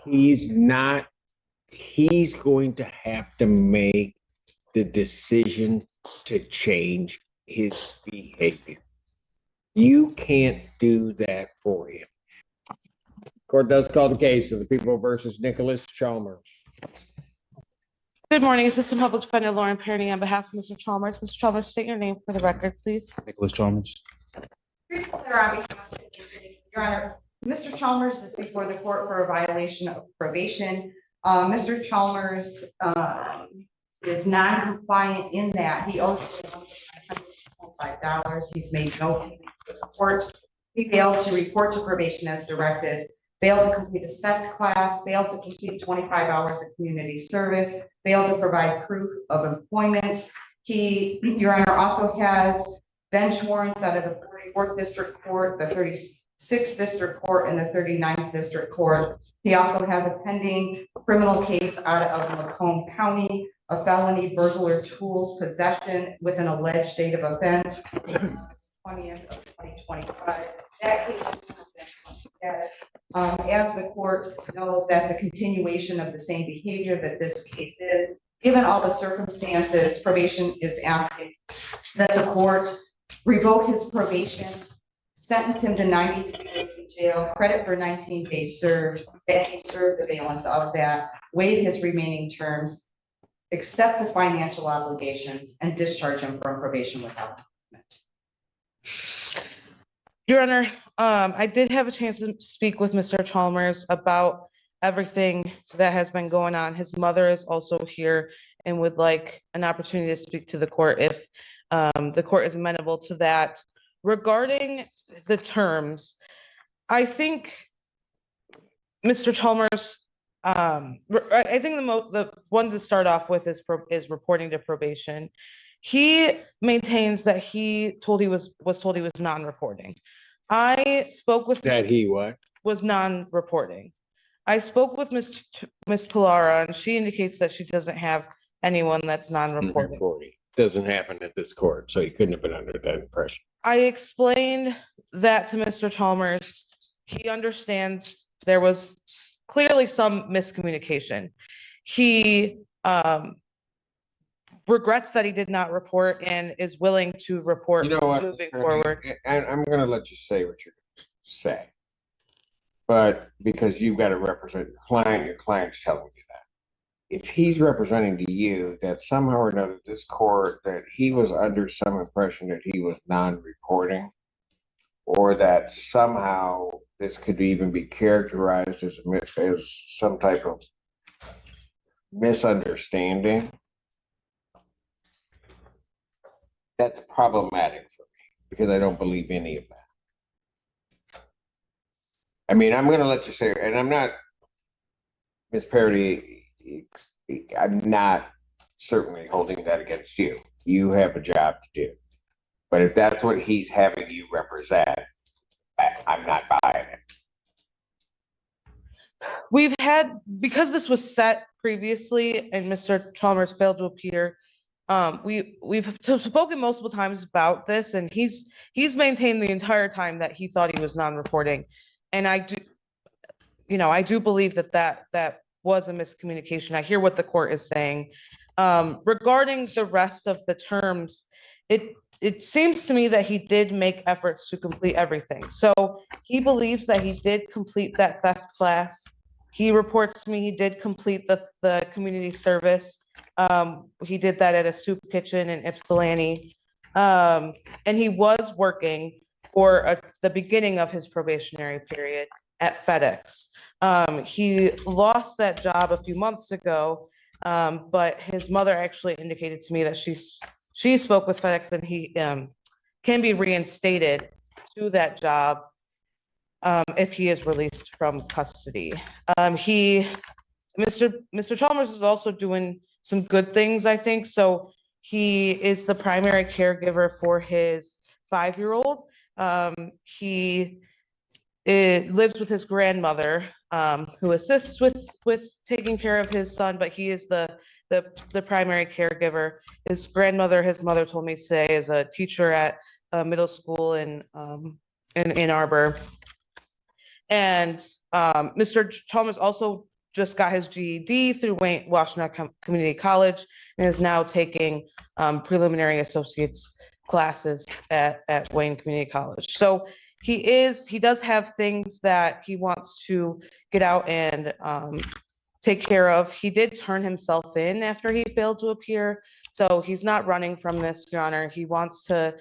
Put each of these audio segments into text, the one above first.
He's not, he's going to have to make the decision to change his behavior. You can't do that for him. Court does call the case of the people versus Nicholas Chalmers. Good morning, Assistant Public Defender Lauren Perny on behalf of Mr. Chalmers. Mr. Chalmers, state your name for the record, please. Nicholas Chalmers. Your Honor, Mr. Chalmers is before the court for a violation of probation. Mr. Chalmers is non-compliant in that he owes $5. He's made no payment to the court. He failed to report to probation as directed, failed to complete a SPEC class, failed to complete 25 hours of community service, failed to provide proof of employment. He, Your Honor, also has bench warrants out of the 44th District Court, the 36th District Court, and the 39th District Court. He also has a pending criminal case out of Macomb County, a felony burglar tools possession with an alleged date of offense, 20th of 2025. That case status. As the court knows, that's a continuation of the same behavior that this case is. Given all the circumstances, probation is asking that the court revoke his probation, sentence him to 93 days in jail, credit for 19 days served, that he served the valence of that, waive his remaining terms, accept the financial obligations, and discharge him from probation without payment. Your Honor, I did have a chance to speak with Mr. Chalmers about everything that has been going on. His mother is also here and would like an opportunity to speak to the court if the court is amenable to that. Regarding the terms, I think Mr. Chalmers, I think the one to start off with is reporting to probation. He maintains that he was told he was non-reporting. I spoke with That he what? Was non-reporting. I spoke with Miss Pilara, and she indicates that she doesn't have anyone that's non-reporting. Doesn't happen at this court, so he couldn't have been under that impression. I explained that to Mr. Chalmers. He understands there was clearly some miscommunication. He regrets that he did not report and is willing to report moving forward. I'm going to let you say what you're going to say, but because you've got to represent your client's telling you that. If he's representing to you that somehow or another this court, that he was under some impression that he was non-reporting, or that somehow this could even be characterized as some type of misunderstanding, that's problematic for me because I don't believe any of that. I mean, I'm going to let you say, and I'm not, Ms. Parody, I'm not certainly holding that against you. You have a job to do. But if that's what he's having you represent, I'm not buying it. We've had, because this was set previously and Mr. Chalmers failed to appear, we've spoken multiple times about this, and he's maintained the entire time that he thought he was non-reporting. And I do believe that was a miscommunication. I hear what the court is saying. Regarding the rest of the terms, it seems to me that he did make efforts to complete everything. So he believes that he did complete that theft class. He reports to me he did complete the community service. He did that at a soup kitchen in Ypsilanti. And he was working for the beginning of his probationary period at FedEx. He lost that job a few months ago, but his mother actually indicated to me that she spoke with FedEx and he can be reinstated to that job if he is released from custody. Mr. Chalmers is also doing some good things, I think. So he is the primary caregiver for his 5-year-old. He lives with his grandmother, who assists with taking care of his son, but he is the primary caregiver. His mother told me today, is a teacher at a middle school in Ann Arbor. And Mr. Chalmers also just got his GED through Washington Community College and is now taking preliminary associate's classes at Wayne Community College. So he does have things that he wants to get out and take care of. He did turn himself in after he failed to appear. So he's not running from this, Your Honor. He wants to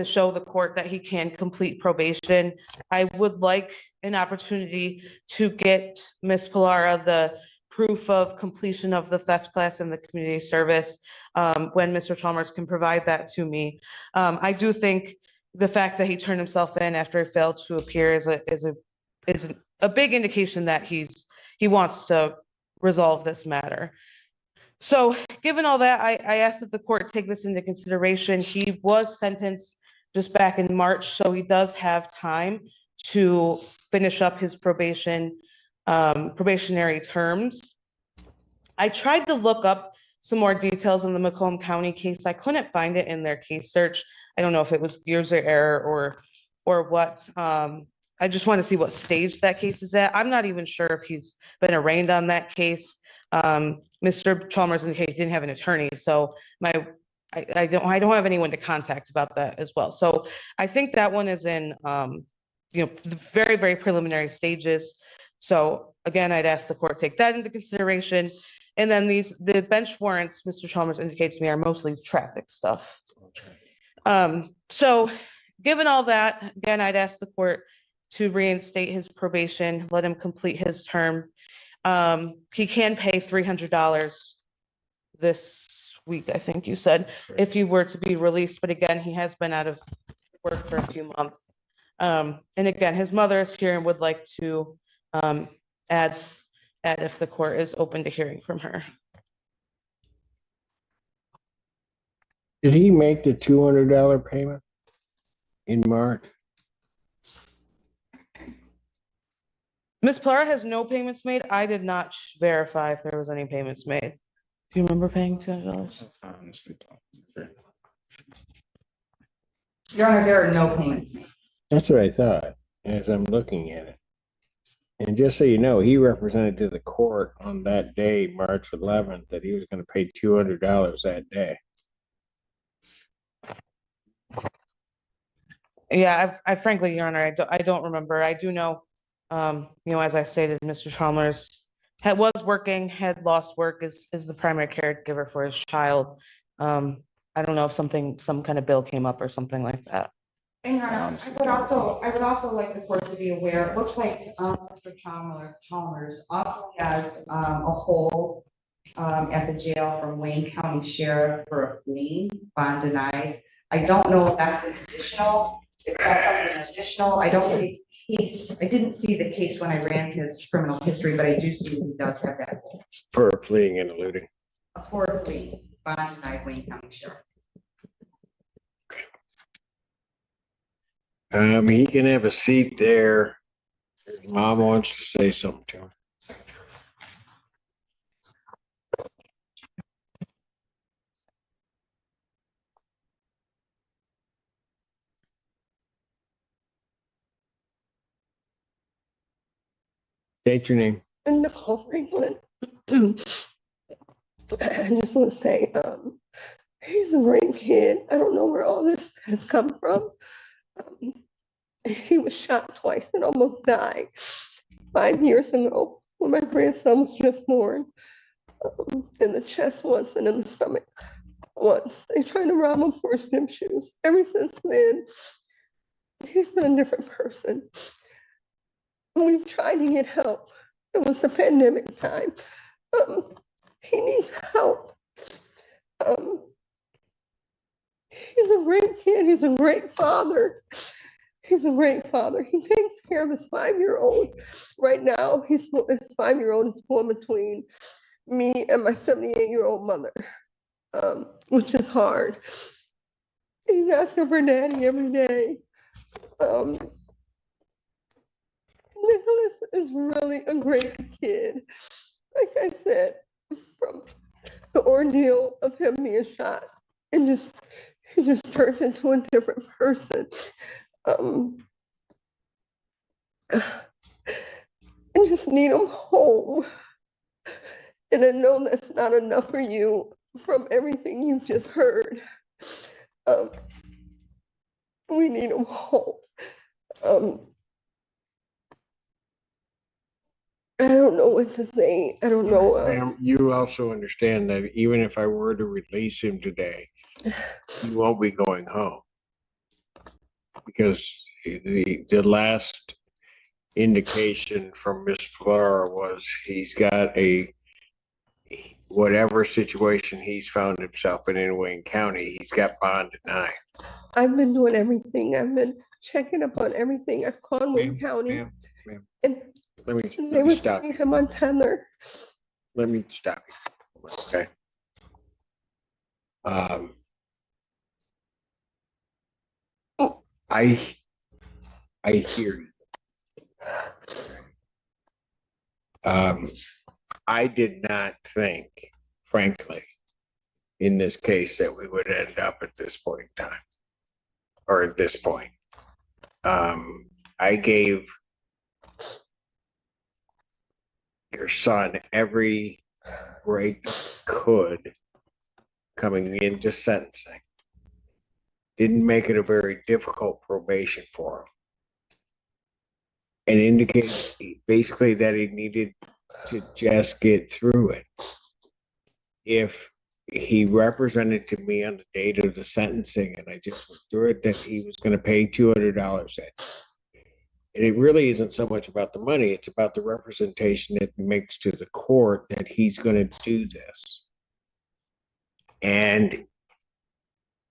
show the court that he can complete probation. I would like an opportunity to get Ms. Pilara the proof of completion of the theft class in the community service when Mr. Chalmers can provide that to me. I do think the fact that he turned himself in after he failed to appear is a big indication that he wants to resolve this matter. So given all that, I asked that the court take this into consideration. He was sentenced just back in March, so he does have time to finish up his probationary terms. I tried to look up some more details in the Macomb County case. I couldn't find it in their case search. I don't know if it was user error or what. I just want to see what stage that case is at. I'm not even sure if he's been arraigned on that case. Mr. Chalmers indicated he didn't have an attorney, so I don't have anyone to contact about that as well. So I think that one is in the very, very preliminary stages. So again, I'd ask the court take that into consideration. And then the bench warrants, Mr. Chalmers indicates to me, are mostly traffic stuff. So given all that, again, I'd ask the court to reinstate his probation, let him complete his term. He can pay $300 this week, I think you said, if he were to be released. But again, he has been out of work for a few months. And again, his mother is here and would like to add if the court is open to hearing from her. Did he make the $200 payment in March? Ms. Pilara has no payments made. I did not verify if there was any payments made. Do you remember paying $200? Honestly, don't. Your Honor, there are no payments made. That's what I thought as I'm looking at it. And just so you know, he represented to the court on that day, March 11th, that he was going to pay $200 that day. Yeah, I frankly, Your Honor, I don't remember. I do know, as I stated, Mr. Chalmers was working, had lost work, is the primary caregiver for his child. I don't know if some kind of bill came up or something like that. And Your Honor, I would also like the court to be aware, it looks like Mr. Chalmers also has a hold at the jail from Wayne County Sheriff for a flee, bond denied. I don't know if that's an additional, if that's something additional. I don't see the case. I didn't see the case when I ran his criminal history, but I do see he does have that hold. For fleeing and eluding. For a flee, bond denied, Wayne County Sheriff. He can have a seat there. His mom wants to say something to him. State your name. Nicole Franklin. I just want to say, he's a great kid. I don't know where all this has come from. He was shot twice and almost died 5 years ago when my grandson was just born. In the chest once and in the stomach once. They tried to rob him for his gym shoes. Ever since then, he's been a different person. We've tried to get help. It was the pandemic time. He needs help. He's a great kid. He's a great father. He's a great father. He takes care of his 5-year-old. Right now, his 5-year-old is born between me and my 78-year-old mother, which is hard. He's asking for daddy every day. Nicholas is really a great kid. Like I said, from the ordeal of him being shot, and he just turned into a different person. I just need him home. And I know that's not enough for you from everything you've just heard. Um, we need them home. I don't know what to say. I don't know. Ma'am, you also understand that even if I were to release him today, you won't be going home. Because the last indication from Miss Flora was he's got whatever situation he's found himself in Wayne County, he's got bond denied. I've been doing everything. I've been checking up on everything. I've called Wayne Ma'am, County, ma'am, ma'am, and let they me were stop putting you. him on tether. Let me stop you. Okay. I hear you. I did not think, frankly, in this case that we would end up at this point in time, or at this point. I gave your son every break could coming into sentencing. Didn't make it a very difficult probation for him. And indicated basically that he needed to just get through it. If he represented to me on the date of the sentencing and I just went through it, that he was going to pay $200. And it really isn't so much about the money, it's about the representation it makes to the court that he's going to do this. And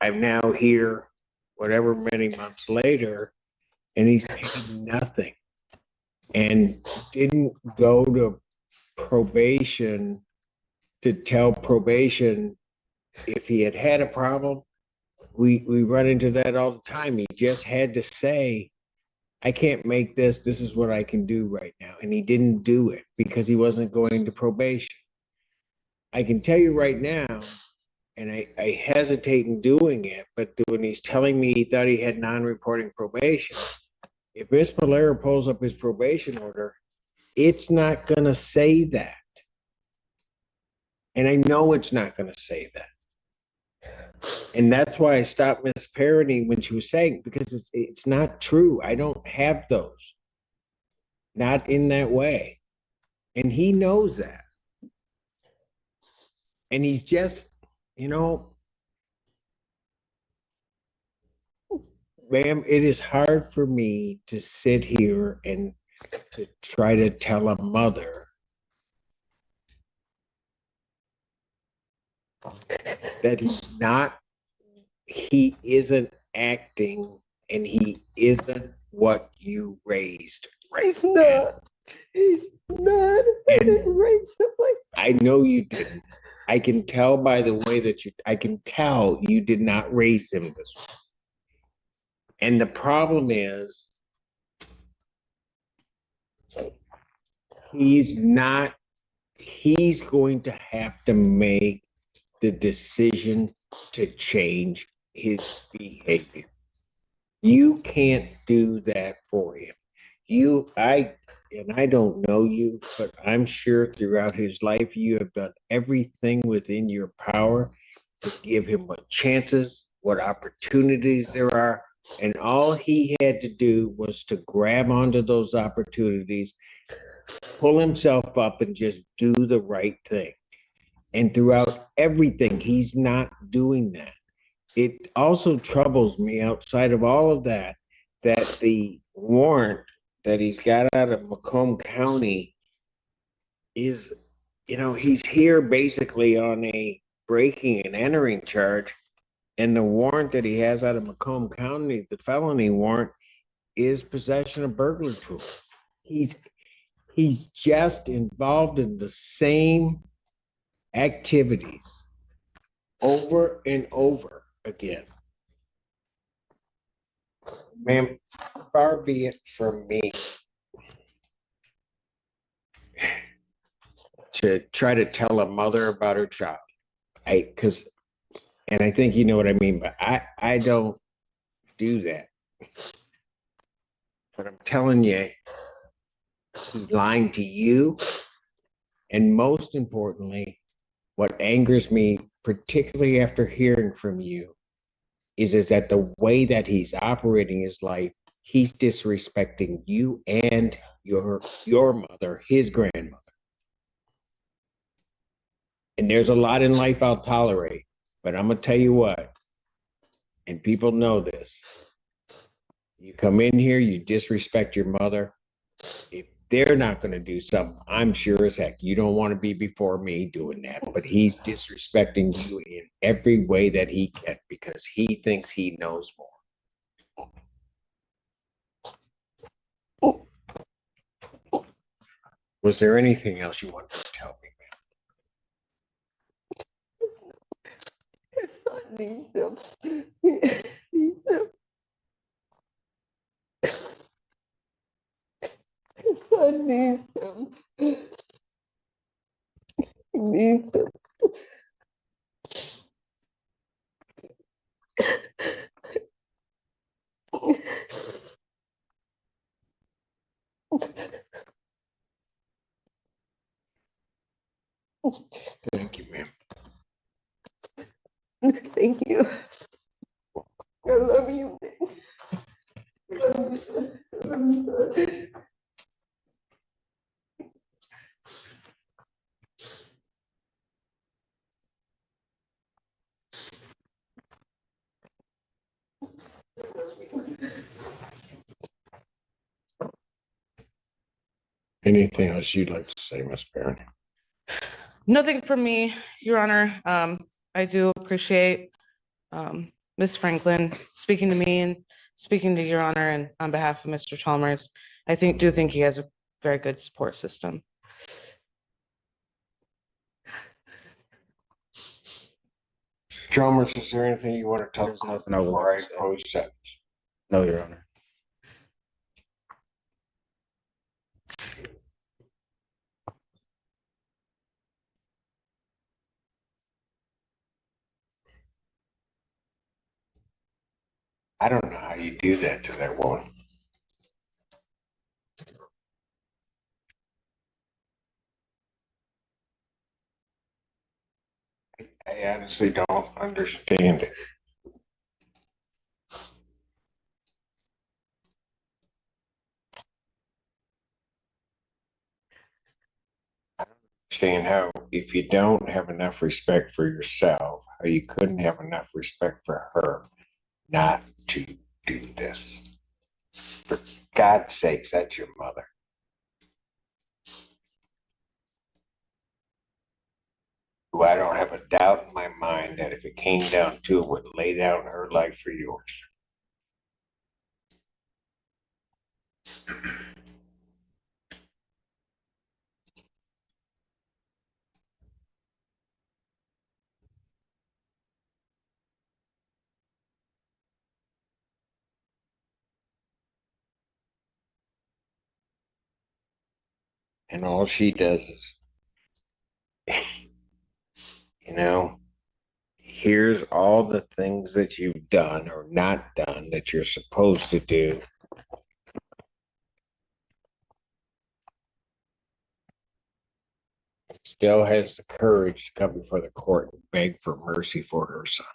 I'm now here, whatever many months later, and he's paid nothing and didn't go to probation to tell probation if he had had a problem. We run into that all the time. He just had to say, I can't make this. This is what I can do right now. And he didn't do it because he wasn't going to probation. I can tell you right now, and I hesitate in doing it, but when he's telling me he thought he had non-reporting probation, if Miss Polera pulls up his probation order, it's not going to say that. And I know it's not going to say that. And that's why I stopped Miss Parody when she was saying, because it's not true. I don't have those. Not in that way. And he knows that. And he's just, ma'am, it is hard for me to sit here and to try to tell a mother that he isn't acting and he isn't what you raised. Right. He's not. He's not. I didn't raise him like that. I know you didn't. I can tell by the way that I can tell you did not raise him this way. And the problem is, he's going to have to make the decision to change his behavior. You can't do that for him. I don't know you, but I'm sure throughout his life, you have done everything within your power to give him what chances, what opportunities there are. And all he had to do was to grab onto those opportunities, pull himself up and just do the right thing. And throughout everything, he's not doing that. It also troubles me outside of all of that, that the warrant that he's got out of Macomb County is, he's here basically on a breaking and entering charge. And the warrant that he has out of Macomb County, the felony warrant, is possession of burglary tools. He's just involved in the same activities over and over again. Ma'am, far be it from me to try to tell a mother about her child. And I think you know what I mean, but I don't do that. But I'm telling you, he's lying to you And most importantly, what angers me, particularly after hearing from you, is that the way that he's operating his life, he's disrespecting you and your mother, his grandmother. And there's a lot in life I'll tolerate, but I'm gonna tell you what, and people know this. You come in here, you disrespect your mother. If they're not gonna do something, I'm sure as heck you don't want to be before me doing that. But he's disrespecting you in every way that he can because he thinks he knows more. Was there anything else you wanted to tell me, His son needs him. He needs him. His son needs him. He needs him. ma'am? Thank you, ma'am. Thank you. I love you. I love you. I love you. Anything else you'd like to say, Miss Barron? Nothing from me, Your Honor. I do appreciate Ms. Franklin speaking to me and speaking to Your Honor and on behalf of Mr. Chalmers. I do think he has a very good support system. Chalmers, is there anything you want to tell us There's nothing I would before I like to say. close sentence? No, Your Honor. I don't know how you do that to that woman. I honestly don't understand it. I don't understand how, if you don't have enough respect for yourself, how you couldn't have enough respect for her not to do this. For God's sakes, that's your mother. Who I don't have a doubt in my mind that if it came down to it, would lay down her life for yours. And all she does is, you know, here's all the things that you've done or not done that you're supposed to do. Still has the courage to come before the court and beg for mercy for her son.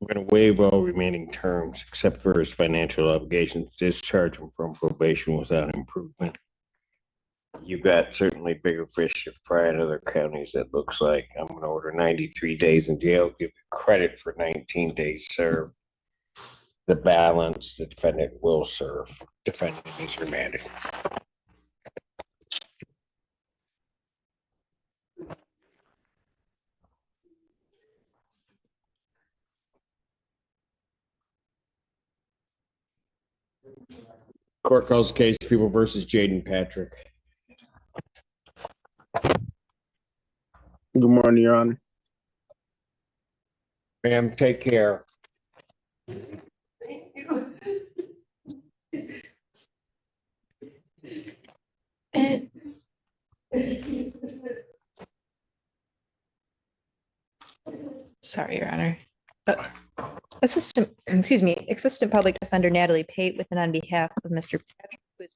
I'm going to waive all remaining terms except for his financial obligations, discharge him from probation without improvement. You've got certainly bigger fish to fry in other counties, it looks like. I'm going to order 93 days in jail, give you credit for 19 days served. The balance the defendant will serve. Defendant is remanded. Court calls case People versus Jaden Patrick. Good morning, Your Honor. Ma'am, take care. Thank you. Sorry, Your Honor. Assistant Public Defender Natalie Pate with and on behalf of Mr. Patrick, who is